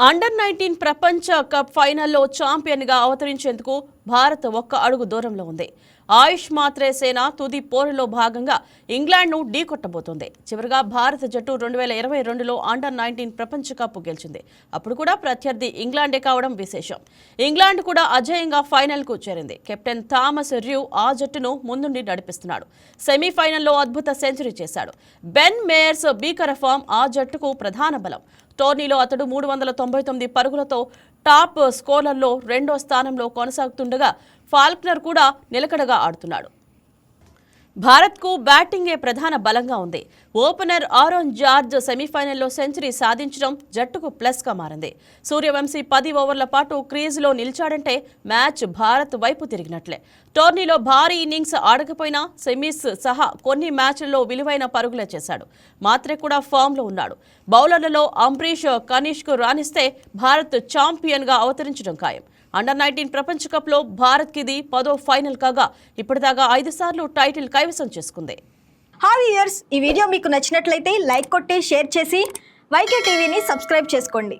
Under-19 ప్రపంచ cup ఫైనల్లో ఛాంపియన్గా అవతరించేందుకు భారత్ ఒక్క అడుగు దూరంలో ఉంది. ఆయుష్ మాత్రే సేన తుది పోరులో భాగంగా ఇంగ్లాండ్ను ఢీకొట్టబోతోంది. చివరిగా భారత జట్టు 2022లో అండర్-19 ప్రపంచ కప్ గెలిచింది. అప్పుడు కూడా ప్రత్యర్థి ఇంగ్లాండే కావడం విశేషం. ఇంగ్లాండ్ కూడా అజేయంగా ఫైనల్కు చేరింది. కెప్టెన్ థామస్ ర్యూ ఆ జట్టును ముందుండి నడిపిస్తున్నాడు. సెమీఫైనల్లో అద్భుత సెంచరీ చేశాడు. బెన్ మేయర్స్ భీకర ఫామ్ ఆ జట్టుకు ప్రధాన బలం. టోర్నీలో అతడు 399 పరుగులతో టాప్ స్కోర్లలో రెండో స్థానంలో కొనసాగుతుండగా ఫాల్క్నర్ కూడా నిలకడగా ఆడుతున్నాడు. భారత్కు బ్యాటింగే ప్రధాన బలంగా ఉంది. ఓపెనర్ ఆరోన్ జార్జ్ సెమీఫైనల్లో సెంచరీ సాధించడం జట్టుకు ప్లస్గా మారింది. సూర్యవంశీ 10 ఓవర్ల పాటు క్రీజులో నిలిచాడంటే మ్యాచ్ భారత్ వైపు తిరిగినట్లే. టోర్నీలో భారీ ఇన్నింగ్స్ ఆడకపోయినా సెమీస్ సహా కొన్ని మ్యాచ్లలో విలువైన పరుగులే చేశాడు. మాత్రే కూడా ఫామ్లో ఉన్నాడు. బౌలర్లలో అంబరీష్, కనిష్కు రాణిస్తే భారత్ ఛాంపియన్గా అవతరించడం ఖాయం. అండర్-19 ప్రపంచ కప్లో భారత్కి ఇది 10వ ఫైనల్ కాగా ఇప్పటిదాకా 5 సార్లు టైటిల్ కైవసం చేసుకుంది. హాయ్ వ్యూయర్స్, ఈ వీడియో మీకు నచ్చినట్లయితే లైక్ కొట్టి షేర్ చేసి వైకే టీవీని సబ్స్క్రైబ్ చేసుకోండి.